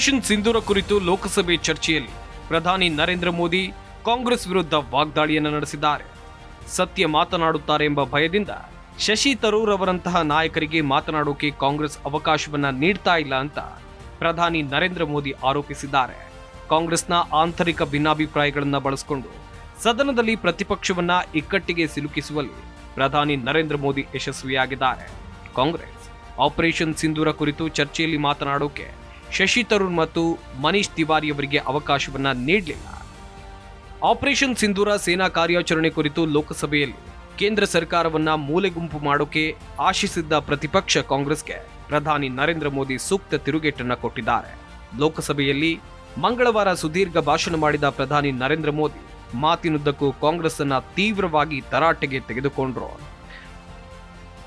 Operation ಸಿಂಧೂರ ಕುರಿತು ಲೋಕಸಭೆ ಚರ್ಚೆಯಲ್ಲಿ ಪ್ರಧಾನಿ ನರೇಂದ್ರ ಮೋದಿ ಕಾಂಗ್ರೆಸ್ ವಿರುದ್ಧ ವಾಗ್ದಾಳಿಯನ್ನು ನಡೆಸಿದ್ದಾರೆ. ಸತ್ಯ ಮಾತನಾಡುತ್ತಾರೆ ಎಂಬ ಭಯದಿಂದ ಶಶಿ ತರೂರ್ ಅವರಂತಹ ನಾಯಕರಿಗೆ ಮಾತನಾಡೋಕೆ ಕಾಂಗ್ರೆಸ್ ಅವಕಾಶವನ್ನ ನೀಡ್ತಾ ಇಲ್ಲ ಅಂತ ಪ್ರಧಾನಿ ನರೇಂದ್ರ ಮೋದಿ ಆರೋಪಿಸಿದ್ದಾರೆ. ಕಾಂಗ್ರೆಸ್ನ ಆಂತರಿಕ ಭಿನ್ನಾಭಿಪ್ರಾಯಗಳನ್ನು ಬಳಸಿಕೊಂಡು ಸದನದಲ್ಲಿ ಪ್ರತಿಪಕ್ಷವನ್ನ ಇಕ್ಕಟ್ಟಿಗೆ ಸಿಲುಕಿಸುವಲ್ಲಿ ಪ್ರಧಾನಿ ನರೇಂದ್ರ ಮೋದಿ ಯಶಸ್ವಿಯಾಗಿದ್ದಾರೆ. ಕಾಂಗ್ರೆಸ್ ಆಪರೇಷನ್ ಸಿಂಧೂರ ಕುರಿತು ಚರ್ಚೆಯಲ್ಲಿ ಮಾತನಾಡೋಕೆ ಶಶಿ ತರೂರ್ ಮತ್ತು ಮನೀಶ್ ತಿವಾರಿ ಅವರಿಗೆ ಅವಕಾಶವನ್ನ ನೀಡಲಿಲ್ಲ. ಆಪರೇಷನ್ ಸಿಂಧೂರ ಸೇನಾ ಕಾರ್ಯಾಚರಣೆ ಕುರಿತು ಲೋಕಸಭೆಯಲ್ಲಿ ಕೇಂದ್ರ ಸರ್ಕಾರವನ್ನ ಮೂಲೆಗುಂಪು ಮಾಡೋಕೆ ಆಶಿಸಿದ್ದ ಪ್ರತಿಪಕ್ಷ ಕಾಂಗ್ರೆಸ್ಗೆ ಪ್ರಧಾನಿ ನರೇಂದ್ರ ಮೋದಿ ಸೂಕ್ತ ತಿರುಗೇಟನ್ನ ಕೊಟ್ಟಿದ್ದಾರೆ. ಲೋಕಸಭೆಯಲ್ಲಿ ಮಂಗಳವಾರ ಸುದೀರ್ಘ ಭಾಷಣ ಮಾಡಿದ ಪ್ರಧಾನಿ ನರೇಂದ್ರ ಮೋದಿ ಮಾತಿನುದ್ದಕ್ಕೂ ಕಾಂಗ್ರೆಸ್ ಅನ್ನ ತೀವ್ರವಾಗಿ ತರಾಟೆಗೆ ತೆಗೆದುಕೊಂಡ್ರು.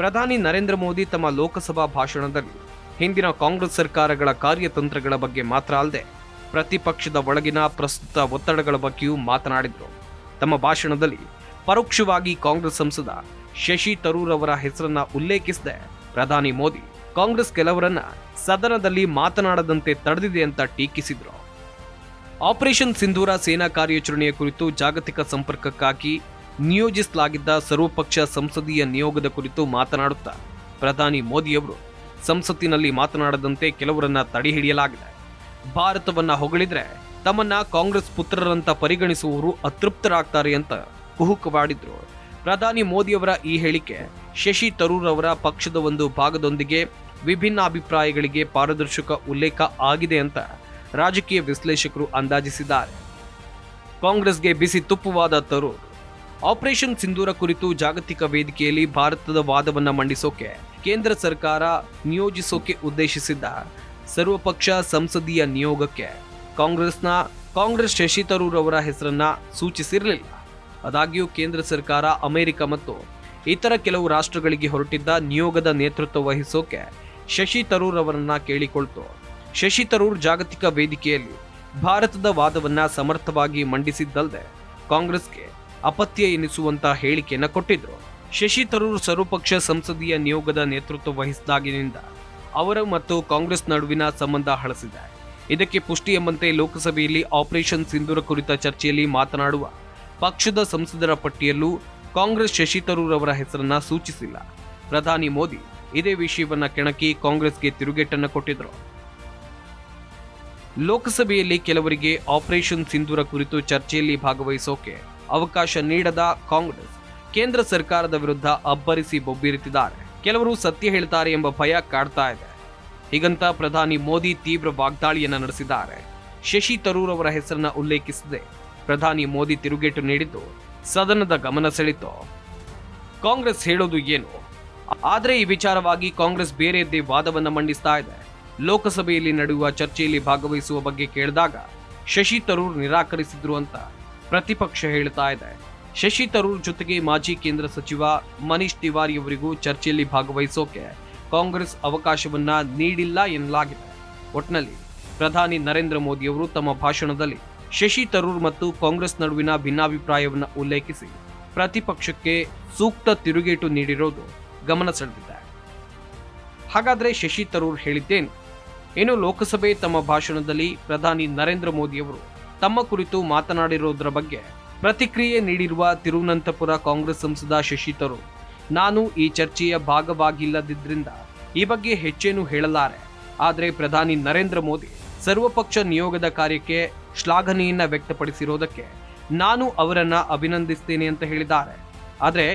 ಪ್ರಧಾನಿ ನರೇಂದ್ರ ಮೋದಿ ತಮ್ಮ ಲೋಕಸಭಾ ಭಾಷಣದಲ್ಲಿ ಹಿಂದಿನ ಕಾಂಗ್ರೆಸ್ ಸರ್ಕಾರಗಳ ಕಾರ್ಯತಂತ್ರಗಳ ಬಗ್ಗೆ ಮಾತ್ರ ಅಲ್ಲದೆ ಪ್ರತಿಪಕ್ಷದ ಒಳಗಿನ ಪ್ರಸ್ತುತ ಒತ್ತಡಗಳ ಬಗ್ಗೆಯೂ ಮಾತನಾಡಿದರು. ತಮ್ಮ ಭಾಷಣದಲ್ಲಿ ಪರೋಕ್ಷವಾಗಿ ಕಾಂಗ್ರೆಸ್ ಸಂಸದ ಶಶಿ ತರೂರ್ ಅವರ ಹೆಸರನ್ನ ಉಲ್ಲೇಖಿಸದೆ ಪ್ರಧಾನಿ ಮೋದಿ ಕಾಂಗ್ರೆಸ್ ಕೆಲವರನ್ನ ಸದನದಲ್ಲಿ ಮಾತನಾಡದಂತೆ ತಡೆದಿದೆ ಅಂತ ಟೀಕಿಸಿದ್ರು. ಆಪರೇಷನ್ ಸಿಂಧೂರ ಸೇನಾ ಕಾರ್ಯಾಚರಣೆಯ ಕುರಿತು ಜಾಗತಿಕ ಸಂಪರ್ಕಕ್ಕಾಗಿ ನಿಯೋಜಿಸಲಾಗಿದ್ದ ಸರ್ವಪಕ್ಷ ಸಂಸದೀಯ ನಿಯೋಗದ ಕುರಿತು ಮಾತನಾಡುತ್ತಾ ಪ್ರಧಾನಿ ಮೋದಿಯವರು ಸಂಸತ್ತಿನಲ್ಲಿ ಮಾತನಾಡದಂತೆ ಕೆಲವರನ್ನ ತಡೆಹಿಡಿಯಲಾಗಿದೆ. ಭಾರತವನ್ನ ಹೊಗಳಿದ್ರೆ ತಮ್ಮನ್ನ ಕಾಂಗ್ರೆಸ್ ಪುತ್ರರಂತ ಪರಿಗಣಿಸುವವರು ಅತೃಪ್ತರಾಗ್ತಾರೆ ಅಂತ ಕುಹುಕವಾಡಿದ್ರು. ಪ್ರಧಾನಿ ಮೋದಿಯವರ ಈ ಹೇಳಿಕೆ ಶಶಿ ತರೂರ್ ಅವರ ಪಕ್ಷದ ಒಂದು ಭಾಗದೊಂದಿಗೆ ವಿಭಿನ್ನ ಅಭಿಪ್ರಾಯಗಳಿಗೆ ಪಾರದರ್ಶಕ ಉಲ್ಲೇಖ ಆಗಿದೆ ಅಂತ ರಾಜಕೀಯ ವಿಶ್ಲೇಷಕರು ಅಂದಾಜಿಸಿದ್ದಾರೆ. ಕಾಂಗ್ರೆಸ್ಗೆ ಬಿಸಿ ತುಪ್ಪವಾದ ತರೂರ್ ಆಪರೇಷನ್ ಸಿಂಧೂರ ಕುರಿತು ಜಾಗತಿಕ ವೇದಿಕೆಯಲ್ಲಿ ಭಾರತದ ವಾದವನ್ನ ಮಂಡಿಸೋಕೆ ಕೇಂದ್ರ ಸರ್ಕಾರ ನಿಯೋಜಿಸೋಕೆ ಉದ್ದೇಶಿಸಿದ್ದ ಸರ್ವಪಕ್ಷ ಸಂಸದೀಯ ನಿಯೋಗಕ್ಕೆ ಕಾಂಗ್ರೆಸ್ ಶಶಿ ತರೂರ್ ಅವರ ಹೆಸರನ್ನ ಸೂಚಿಸಿರಲಿಲ್ಲ. ಆದಾಗ್ಯೂ ಕೇಂದ್ರ ಸರ್ಕಾರ ಅಮೆರಿಕ ಮತ್ತು ಇತರ ಕೆಲವು ರಾಷ್ಟ್ರಗಳಿಗೆ ಹೊರಟಿದ್ದ ನಿಯೋಗದ ನೇತೃತ್ವ ವಹಿಸೋಕೆ ಶಶಿ ತರೂರ್ ಅವರನ್ನ ಕೇಳಿಕೊಳ್ತು. ಶಶಿ ತರೂರ್ ಜಾಗತಿಕ ವೇದಿಕೆಯಲ್ಲಿ ಭಾರತದ ವಾದವನ್ನ ಸಮರ್ಥವಾಗಿ ಮಂಡಿಸಿದ್ದಲ್ಲದೆ ಕಾಂಗ್ರೆಸ್ಗೆ ಅಪತ್ಯ ಎನಿಸುವಂತ ಹೇಳಿಕೆಯನ್ನ ಕೊಟ್ಟಿದ್ರು. ಶಶಿ ತರೂರ್ ಸರ್ವಪಕ್ಷ ಸಂಸದೀಯ ನಿಯೋಗದ ನೇತೃತ್ವ ವಹಿಸಿದಾಗಿನಿಂದ ಅವರ ಮತ್ತು ಕಾಂಗ್ರೆಸ್ ನಡುವಿನ ಸಂಬಂಧ ಹಳಸಿದೆ. ಇದಕ್ಕೆ ಪುಷ್ಟಿ ಎಂಬಂತೆ ಲೋಕಸಭೆಯಲ್ಲಿ ಆಪರೇಷನ್ ಸಿಂಧೂರ ಕುರಿತ ಚರ್ಚೆಯಲ್ಲಿ ಮಾತನಾಡುವ ಪಕ್ಷದ ಸಂಸದರ ಪಟ್ಟಿಯಲ್ಲೂ ಕಾಂಗ್ರೆಸ್ ಶಶಿ ತರೂರ್ ಅವರ ಹೆಸರನ್ನ ಸೂಚಿಸಿಲ್ಲ. ಪ್ರಧಾನಿ ಮೋದಿ ಇದೇ ವಿಷಯವನ್ನ ಕೆಣಕಿ ಕಾಂಗ್ರೆಸ್ಗೆ ತಿರುಗೇಟನ್ನ ಕೊಟ್ಟಿದ್ರು. ಲೋಕಸಭೆಯಲ್ಲಿ ಕೆಲವರಿಗೆ ಆಪರೇಷನ್ ಸಿಂಧೂರ ಕುರಿತು ಚರ್ಚೆಯಲ್ಲಿ ಭಾಗವಹಿಸೋಕೆ ಅವಕಾಶ ನೀಡದ ಕಾಂಗ್ರೆಸ್ ಕೇಂದ್ರ ಸರ್ಕಾರದ ವಿರುದ್ಧ ಅಬ್ಬರಿಸಿ ಬೊಬ್ಬಿರುತ್ತಿದ್ದಾರೆ. ಕೆಲವರು ಸತ್ಯ ಹೇಳ್ತಾರೆ ಎಂಬ ಭಯ ಕಾಡ್ತಾ ಇದೆ. ಹೀಗಂತ ಪ್ರಧಾನಿ ಮೋದಿ ತೀವ್ರ ವಾಗ್ದಾಳಿಯನ್ನ ನಡೆಸಿದ್ದಾರೆ. ಶಶಿ ತರೂರ್ ಅವರ ಹೆಸರನ್ನ ಉಲ್ಲೇಖಿಸದೆ ಪ್ರಧಾನಿ ಮೋದಿ ತಿರುಗೇಟು ನೀಡಿದ್ದು ಸದನದ ಗಮನ ಸೆಳೆಯಿತು. ಕಾಂಗ್ರೆಸ್ ಹೇಳೋದು ಏನು? ಆದರೆ ಈ ವಿಚಾರವಾಗಿ ಕಾಂಗ್ರೆಸ್ ಬೇರೆಯದ್ದೇ ವಾದವನ್ನ ಮಂಡಿಸ್ತಾ ಇದೆ. ಲೋಕಸಭೆಯಲ್ಲಿ ನಡೆಯುವ ಚರ್ಚೆಯಲ್ಲಿ ಭಾಗವಹಿಸುವ ಬಗ್ಗೆ ಕೇಳಿದಾಗ ಶಶಿ ತರೂರ್ ನಿರಾಕರಿಸಿದ್ರು ಅಂತ ಪ್ರತಿಪಕ್ಷ ಹೇಳ್ತಾ ಇದೆ. ಶಶಿ ತರೂರ್ ಜೊತೆಗೆ ಮಾಜಿ ಕೇಂದ್ರ ಸಚಿವ ಮನೀಶ್ ತಿವಾರಿ ಅವರಿಗೂ ಚರ್ಚೆಯಲ್ಲಿ ಭಾಗವಹಿಸೋಕೆ ಕಾಂಗ್ರೆಸ್ ಅವಕಾಶವನ್ನ ನೀಡಿಲ್ಲ ಎನ್ನಲಾಗಿದೆ. ಒಟ್ನಲ್ಲಿ ಪ್ರಧಾನಿ ನರೇಂದ್ರ ಮೋದಿ ಅವರು ತಮ್ಮ ಭಾಷಣದಲ್ಲಿ ಶಶಿ ತರೂರ್ ಮತ್ತು ಕಾಂಗ್ರೆಸ್ ನಡುವಿನ ಭಿನ್ನಾಭಿಪ್ರಾಯವನ್ನು ಉಲ್ಲೇಖಿಸಿ ಪ್ರತಿಪಕ್ಷಕ್ಕೆ ಸೂಕ್ತ ತಿರುಗೇಟು ನೀಡಿರೋದು ಗಮನ ಸೆಳೆದಿದೆ. ಹಾಗಾದ್ರೆ ಶಶಿ ತರೂರ್ ಹೇಳಿದ್ದೇನು? ಇನ್ನು ಲೋಕಸಭೆ ತಮ್ಮ ಭಾಷಣದಲ್ಲಿ ಪ್ರಧಾನಿ ನರೇಂದ್ರ ಮೋದಿ ಅವರು ತಮ್ಮ ಕುರಿತು ಮಾತನಾಡಿರೋದ್ರ ಬಗ್ಗೆ ಪ್ರತಿಕ್ರಿಯೆ ನೀಡಿರುವ ತಿರುವನಂತಪುರ ಕಾಂಗ್ರೆಸ್ ಸಂಸದ ಶಶಿ ತರೂರ್, ನಾನು ಈ ಚರ್ಚೆಯ ಭಾಗವಾಗಿಲ್ಲದಿದ್ರಿಂದ ಈ ಬಗ್ಗೆ ಹೆಚ್ಚೇನು ಹೇಳಲಾರೆ. ಆದರೆ ಪ್ರಧಾನಿ ನರೇಂದ್ರ ಮೋದಿ ಸರ್ವಪಕ್ಷ ನಿಯೋಗದ ಕಾರ್ಯಕ್ಕೆ ಶ್ಲಾಘನೆಯನ್ನ ವ್ಯಕ್ತಪಡಿಸಿರೋದಕ್ಕೆ ನಾನು ಅವರನ್ನ ಅಭಿನಂದಿಸ್ತೇನೆ ಅಂತ ಹೇಳಿದ್ದಾರೆ. ಆದರೆ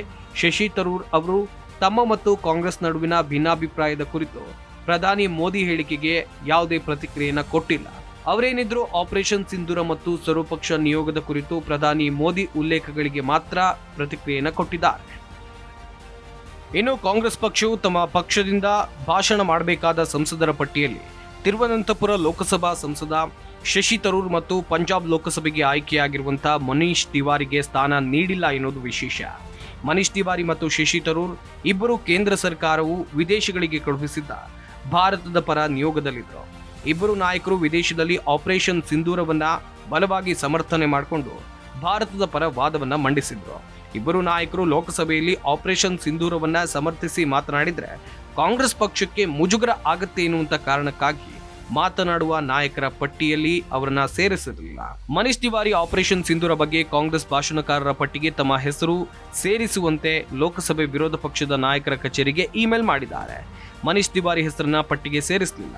ಶಶಿ ತರೂರ್ ಅವರು ತಮ್ಮ ಮತ್ತು ಕಾಂಗ್ರೆಸ್ ನಡುವಿನ ಭಿನ್ನಾಭಿಪ್ರಾಯದ ಕುರಿತು ಪ್ರಧಾನಿ ಮೋದಿ ಹೇಳಿಕೆಗೆ ಯಾವುದೇ ಪ್ರತಿಕ್ರಿಯೆಯನ್ನ ಕೊಟ್ಟಿಲ್ಲ. ಅವರೇನಿದ್ರು ಆಪರೇಷನ್ ಸಿಂಧೂರ ಮತ್ತು ಸರ್ವಪಕ್ಷ ನಿಯೋಗದ ಕುರಿತು ಪ್ರಧಾನಿ ಮೋದಿ ಉಲ್ಲೇಖಗಳಿಗೆ ಮಾತ್ರ ಪ್ರತಿಕ್ರಿಯೆಯನ್ನ ಕೊಟ್ಟಿದ್ದಾರೆ. ಇನ್ನು ಕಾಂಗ್ರೆಸ್ ಪಕ್ಷವು ತಮ್ಮ ಪಕ್ಷದಿಂದ ಭಾಷಣ ಮಾಡಬೇಕಾದ ಸಂಸದರ ಪಟ್ಟಿಯಲ್ಲಿ ತಿರುವನಂತಪುರ ಲೋಕಸಭಾ ಸಂಸದ ಶಶಿ ತರೂರ್ ಮತ್ತು ಪಂಜಾಬ್ ಲೋಕಸಭೆಗೆ ಆಯ್ಕೆಯಾಗಿರುವಂತಹ ಮನೀಶ್ ತಿವಾರಿಗೆ ಸ್ಥಾನ ನೀಡಿಲ್ಲ ಎನ್ನುವುದು ವಿಶೇಷ. ಮನೀಶ್ ತಿವಾರಿ ಮತ್ತು ಶಶಿ ತರೂರ್ ಇಬ್ಬರು ಕೇಂದ್ರ ಸರ್ಕಾರವು ವಿದೇಶಗಳಿಗೆ ಕಳುಹಿಸಿದ್ದ ಭಾರತದ ಪರ ನಿಯೋಗದಲ್ಲಿದ್ದರು. ಇಬ್ಬರು ನಾಯಕರು ವಿದೇಶದಲ್ಲಿ ಆಪರೇಷನ್ ಸಿಂಧೂರವನ್ನ ಬಲವಾಗಿ ಸಮರ್ಥನೆ ಮಾಡಿಕೊಂಡು ಭಾರತದ ಪರ ವಾದವನ್ನ ಮಂಡಿಸಿದ್ರು. ಇಬ್ಬರು ನಾಯಕರು ಲೋಕಸಭೆಯಲ್ಲಿ ಆಪರೇಷನ್ ಸಿಂಧೂರವನ್ನ ಸಮರ್ಥಿಸಿ ಮಾತನಾಡಿದ್ರೆ ಕಾಂಗ್ರೆಸ್ ಪಕ್ಷಕ್ಕೆ ಮುಜುಗರ ಆಗತ್ತೆ ಎನ್ನುವಂತ ಕಾರಣಕ್ಕಾಗಿ ಮಾತನಾಡುವ ನಾಯಕರ ಪಟ್ಟಿಯಲ್ಲಿ ಅವರನ್ನ ಸೇರಿಸಿರಲಿಲ್ಲ. ಮನೀಶ್ ತಿವಾರಿ ಆಪರೇಷನ್ ಸಿಂಧೂರ ಬಗ್ಗೆ ಕಾಂಗ್ರೆಸ್ ಭಾಷಣಕಾರರ ಪಟ್ಟಿಗೆ ತಮ್ಮ ಹೆಸರು ಸೇರಿಸುವಂತೆ ಲೋಕಸಭೆ ವಿರೋಧ ಪಕ್ಷದ ನಾಯಕರ ಕಚೇರಿಗೆ ಇಮೇಲ್ ಮಾಡಿದ್ದಾರೆ. ಮನೀಶ್ ತಿವಾರಿ ಹೆಸರನ್ನ ಪಟ್ಟಿಗೆ ಸೇರಿಸಲಿಲ್ಲ.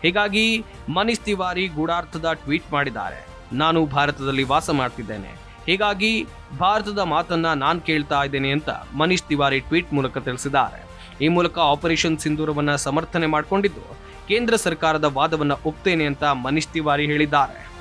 ಹೀಗಾಗಿ ಮನೀಶ್ ತಿವಾರಿ ಗೂಢಾರ್ಥದ ಟ್ವೀಟ್ ಮಾಡಿದ್ದಾರೆ. ನಾನು ಭಾರತದಲ್ಲಿ ವಾಸ ಮಾಡ್ತಿದ್ದೇನೆ, ಹೀಗಾಗಿ ಭಾರತದ ಮಾತನ್ನ ನಾನು ಕೇಳ್ತಾ ಇದ್ದೇನೆ ಅಂತ ಮನೀಶ್ ತಿವಾರಿ ಟ್ವೀಟ್ ಮೂಲಕ ತಿಳಿಸಿದ್ದಾರೆ. ಈ ಮೂಲಕ ಆಪರೇಷನ್ ಸಿಂಧೂರವನ್ನ ಸಮರ್ಥನೆ ಮಾಡಿಕೊಂಡಿದ್ದು ಕೇಂದ್ರ ಸರ್ಕಾರದ ವಾದವನ್ನ ಒಪ್ತೇನೆ ಅಂತ ಮನೀಶ್ ತಿವಾರಿ ಹೇಳಿದ್ದಾರೆ.